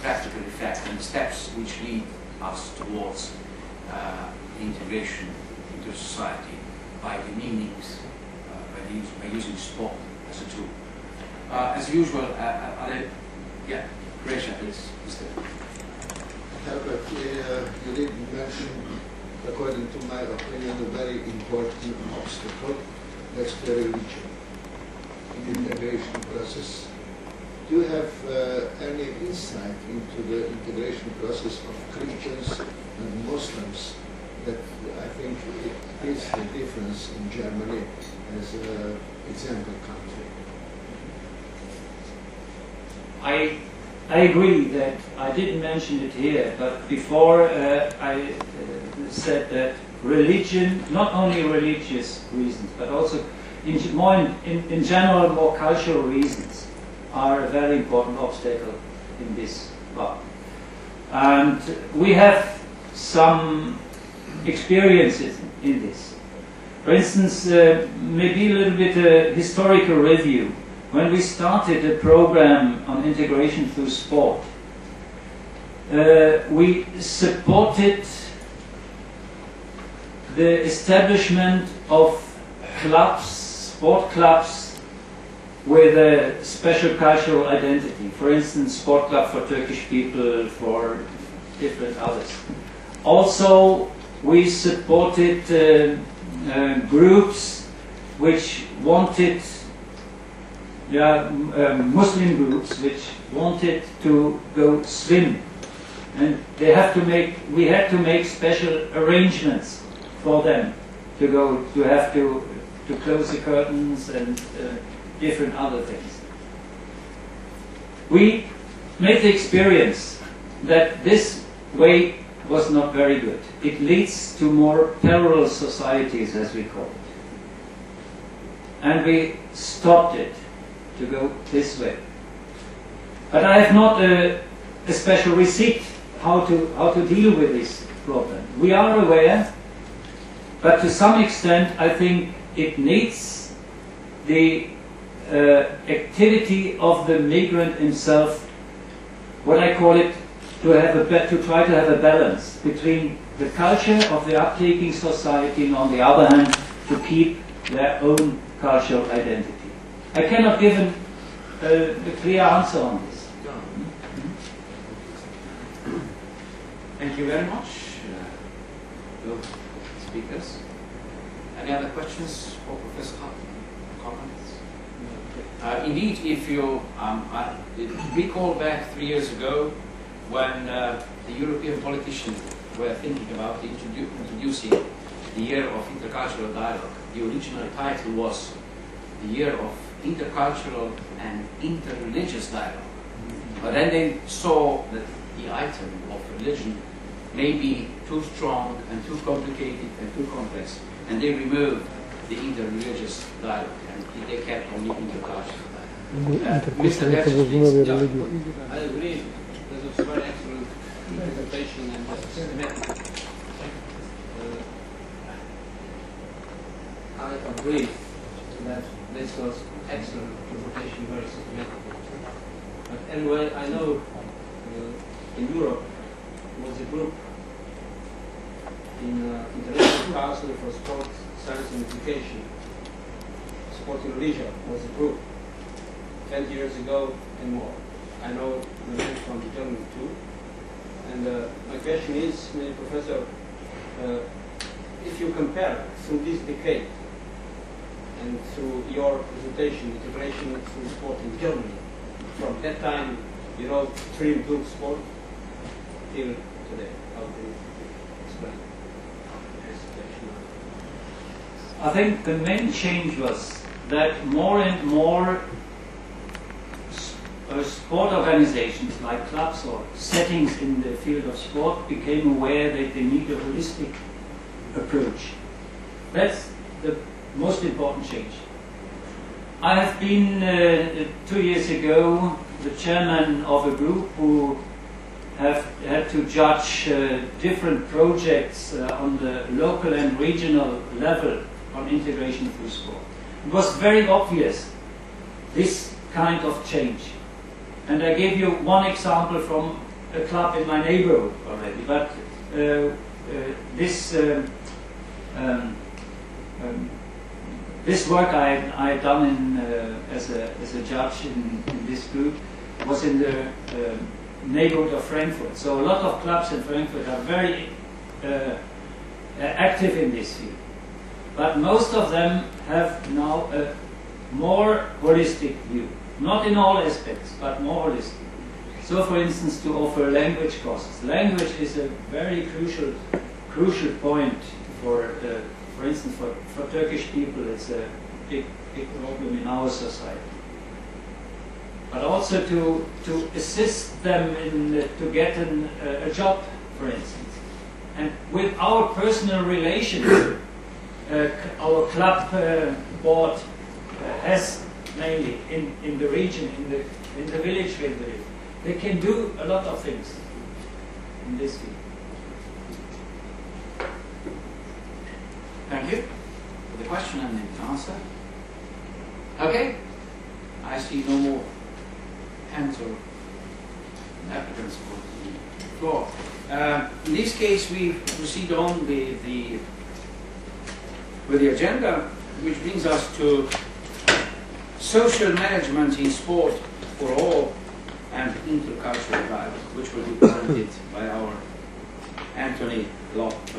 practical effect and steps which lead us towards integration into society by the meanings, by using sport as a tool. As usual, yeah, Croatia, please. Herbert, you did mention, according to my opinion, a very important obstacle. That's the religion in the integration process. Do you have any insight into the integration process of Christians and Muslims? That I think it is the difference in Germany as an example country. I agree that I didn't mention it here, but before I said that religion, not only religious reasons, but also in general more cultural reasons, are a very important obstacle in this part. And we have some experiences in this. For instance, maybe a little bit historical review. When we started a program on integration through sport, we supported the establishment of clubs, sport clubs, with a special cultural identity. For instance, sport club for Turkish people, for different others. Also, we supported groups which wanted, Muslim groups which wanted to go swim, and we had to make special arrangements for them to go, to close the curtains and different other things. We made the experience that this way was not very good. It leads to more parallel societies, as we call it. And we stopped it to go this way. But I have not a special receipt how to deal with this problem. We are aware, but to some extent I think it needs the activity of the migrant himself, what I call it, to try to have a balance between the culture of the uptaking society and on the other hand to keep their own cultural identity. I cannot give a clear answer on this. Thank you very much, both speakers. Any other questions for Professor Hartman? Comments? Indeed, if you recall back 3 years ago, when the European politicians were thinking about introducing the year of intercultural dialogue, the original title was the year of intercultural and interreligious dialogue. But then they saw that the item of religion may be too strong and too complicated and too complex, and they removed the interreligious dialogue and they kept only intercultural dialogue. Mr. I agree. This was a very excellent presentation and systematic. I agree that this was excellent presentation, very systematic. But anyway, I know in Europe there was a group in International Council for Sport, Science and Education. Sport in Leisure was a group 20 years ago and more. I know the men from Germany too. And my question is, Professor, if you compare through this decade and through your presentation, integration through sport in Germany, from that time, you know, Trim Group Sport, till today, how do you explain the situation? I think the main change was that more and more sport organizations like clubs or settings in the field of sport became aware that they need a holistic approach. That's the most important change. I have been 2 years ago the chairman of a group who had to judge different projects on the local and regional level on integration through sport. It was very obvious, this kind of change. And I gave you one example from a club in my neighborhood already, but this work I had done as a judge in this group was in the neighborhood of Frankfurt. So a lot of clubs in Frankfurt are very active in this field. But most of them have now a more holistic view. Not in all aspects, but more holistic. So for instance, to offer language courses. Language is a very crucial point for instance, for Turkish people. It's a big problem in our society. But also to assist them to get a job, for instance. And with our personal relations, our club board has mainly in the region, in the village where they live. They can do a lot of things in this field. Thank you for the question and the answer. Okay, I see no more hands or applicants for the floor. In this case, we proceed on with the agenda, which brings us to social management in sport for all and intercultural dialogue, which will be presented by our Anthony Locke.